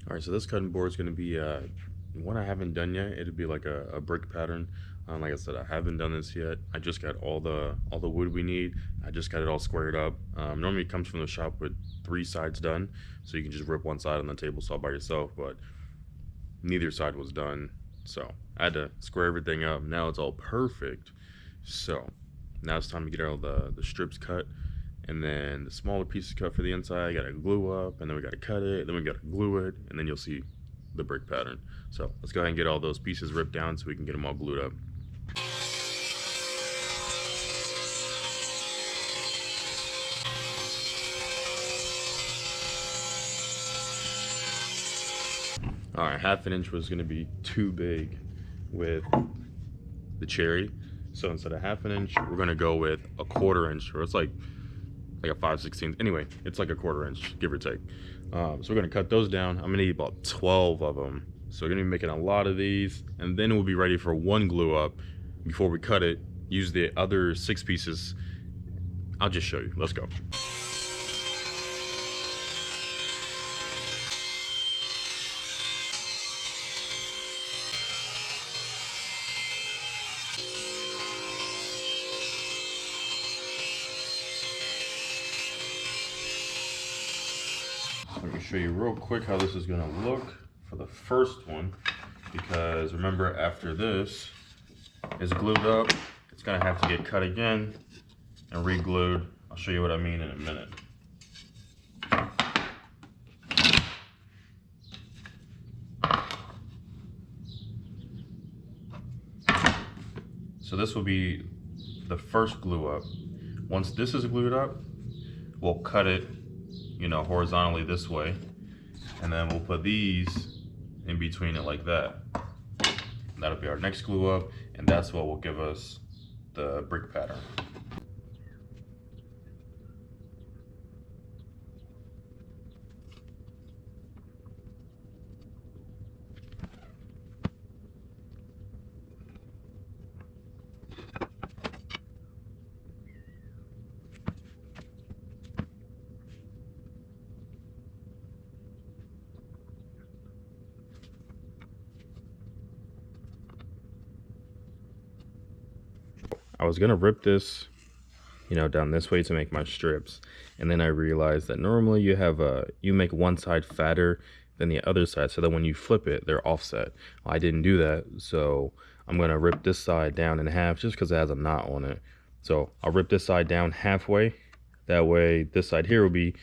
All right, so this cutting board is going to be one I haven't done yet. It'll be like a brick pattern. Like I said, I haven't done this yet. I just got all the wood we need. I just got it all squared up. Normally it comes from the shop with three sides done, so you can just rip one side on the table saw by yourself. But neither side was done, so I had to square everything up. Now it's all perfect. So now it's time to get all the strips cut, and then the smaller pieces cut for the inside. I gotta glue up, and then we gotta cut it, then we gotta glue it, and then you'll see the brick pattern. So let's go ahead and get all those pieces ripped down so we can get them all glued up. All right, half an inch was gonna be too big with the cherry. So instead of half an inch, we're gonna go with a quarter inch, or it's like a 5/16. Anyway, it's like a quarter inch, give or take. So we're gonna cut those down. I'm gonna need about 12 of them. So we're gonna be making a lot of these, and then we'll be ready for one glue up. Before we cut it, use the other 6 pieces. I'll just show you. Let's go. Let me show you real quick how this is gonna look for the first one, because remember, after this is glued up, it's gonna have to get cut again and re-glued. I'll show you what I mean in a minute. So this will be the first glue up. Once this is glued up, we'll cut it, horizontally this way, and then we'll put these in between it like that. And that'll be our next glue up, and that's what will give us the brick pattern. I was gonna rip this, down this way to make my strips, and then I realized that normally you make one side fatter than the other side, so that when you flip it, they're offset. Well, I didn't do that, so I'm gonna rip this side down in half just because it has a knot on it. So I'll rip this side down halfway. That way, this side here will be,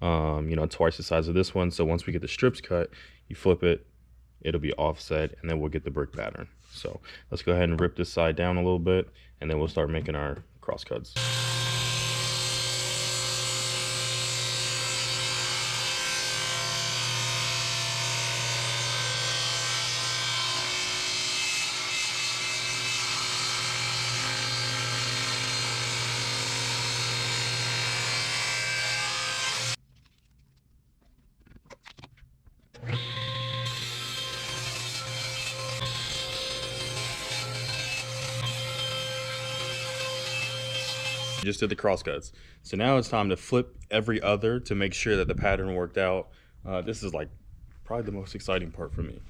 twice the size of this one. So once we get the strips cut, you flip it, it'll be offset, and then we'll get the brick pattern. So let's go ahead and rip this side down a little bit, and then we'll start making our cross cuts. Just did the cross cuts. So now it's time to flip every other to make sure that the pattern worked out. This is like probably the most exciting part for me.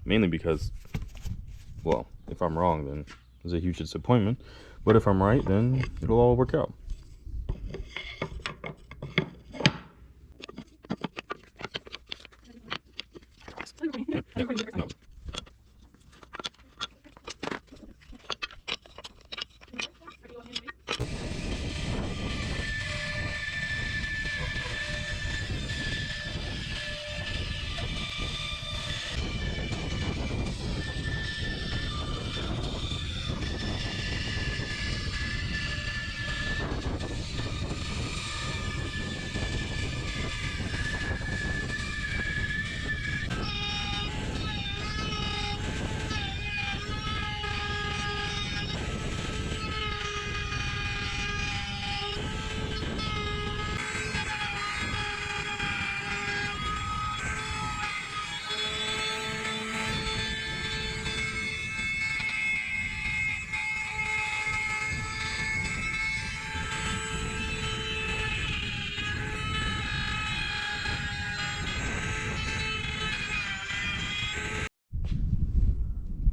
Mainly because, well, if I'm wrong, then it's a huge disappointment. But if I'm right, then it'll all work out. No.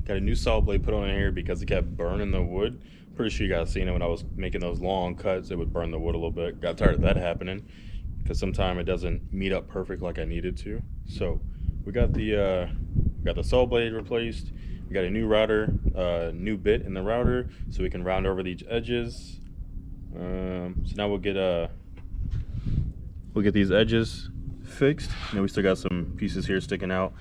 Got a new saw blade put on here because it kept burning the wood. Pretty sure you guys seen it when I was making those long cuts. It would burn the wood a little bit. Got tired of that happening because sometimes it doesn't meet up perfect like I needed to. So we got the saw blade replaced. We got a new router, new bit in the router, so we can round over these edges. So now we'll get these edges fixed. You know, we still got some pieces here sticking out.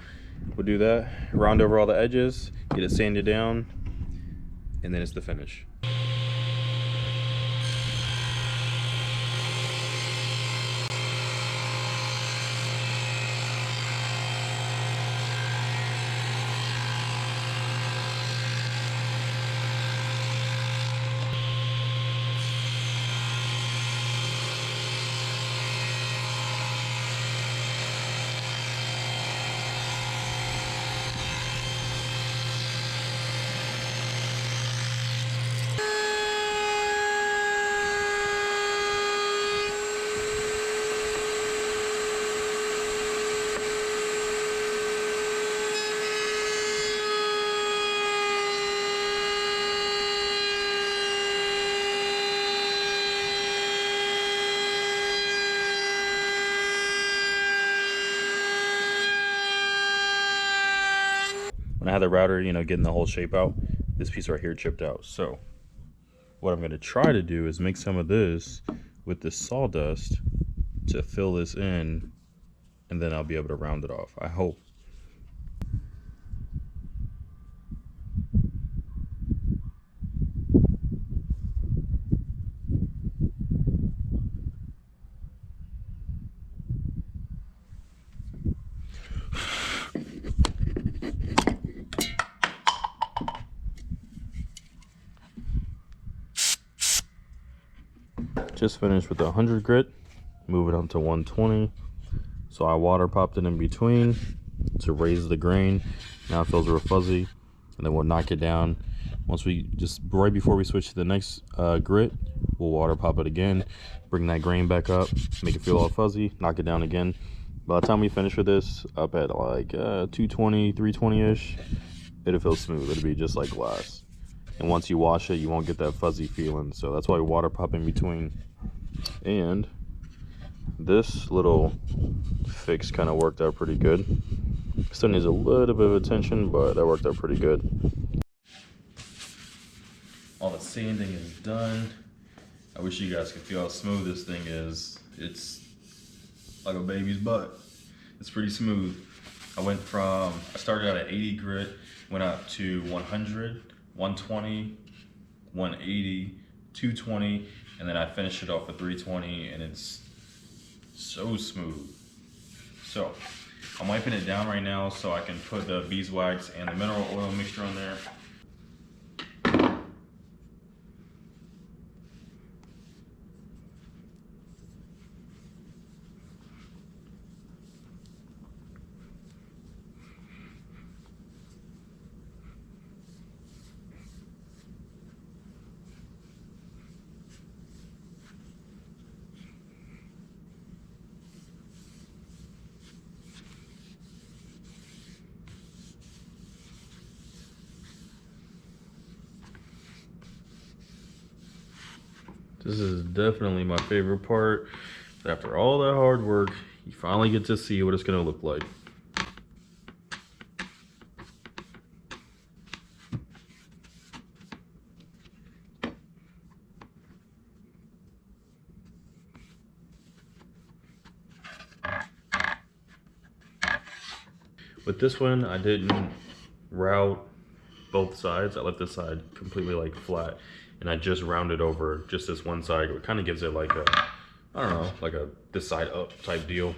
We'll do that, round over all the edges, get it sanded down, and then it's the finish. When I had the router, you know, getting the whole shape out, this piece right here chipped out. So what I'm going to try to do is make some of this with this sawdust to fill this in, and then I'll be able to round it off, I hope. Just finished with the 100 grit, move it up to 120. So I water popped it in between to raise the grain. Now it feels real fuzzy, and then we'll knock it down. Once we just right before we switch to the next grit, we'll water pop it again, bring that grain back up, make it feel all fuzzy, knock it down again. By the time we finish with this, up at like 220, 320-ish, it'll feel smooth. It'll be just like glass. And once you wash it, you won't get that fuzzy feeling. So that's why we water pop in between. And this little fix kind of worked out pretty good. Still needs a little bit of attention, but that worked out pretty good. All the sanding is done. I wish you guys could feel how smooth this thing is. It's like a baby's butt. It's pretty smooth. I started out at 80 grit, went up to 100, 120, 180, 220, and then I finished it off with 320, and it's so smooth. So I'm wiping it down right now so I can put the beeswax and the mineral oil mixture on there. This is definitely my favorite part. After all that hard work, you finally get to see what it's gonna look like. With this one, I didn't route both sides. I left this side completely like flat, and I just rounded over just this one side. It kind of gives it like a, I don't know, like a this side up type deal.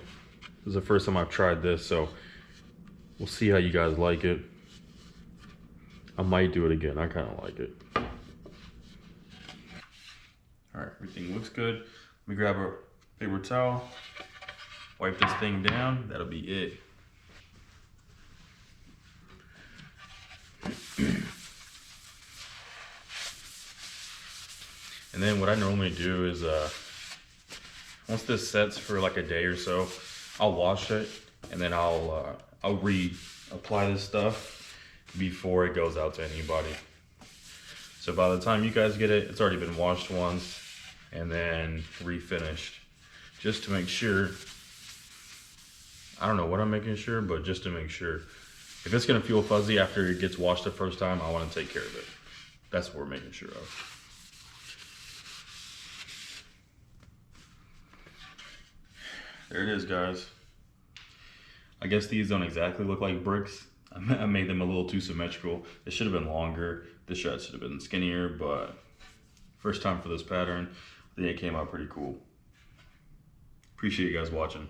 This is the first time I've tried this, so we'll see how you guys like it. I might do it again. I kind of like it. All right, everything looks good. Let me grab a paper towel, wipe this thing down. That'll be it. And then what I normally do is once this sets for like a day or so, I'll wash it, and then I'll reapply this stuff. before it goes out to anybody. So by the time you guys get it, it's already been washed once and then refinished, just to make sure. I don't know what I'm making sure, but just to make sure. If it's gonna feel fuzzy after it gets washed the first time, I wanna take care of it. That's what we're making sure of. There it is, guys. I guess these don't exactly look like bricks. I made them a little too symmetrical. They should have been longer. This shot should have been skinnier, but first time for this pattern, I think it came out pretty cool. Appreciate you guys watching.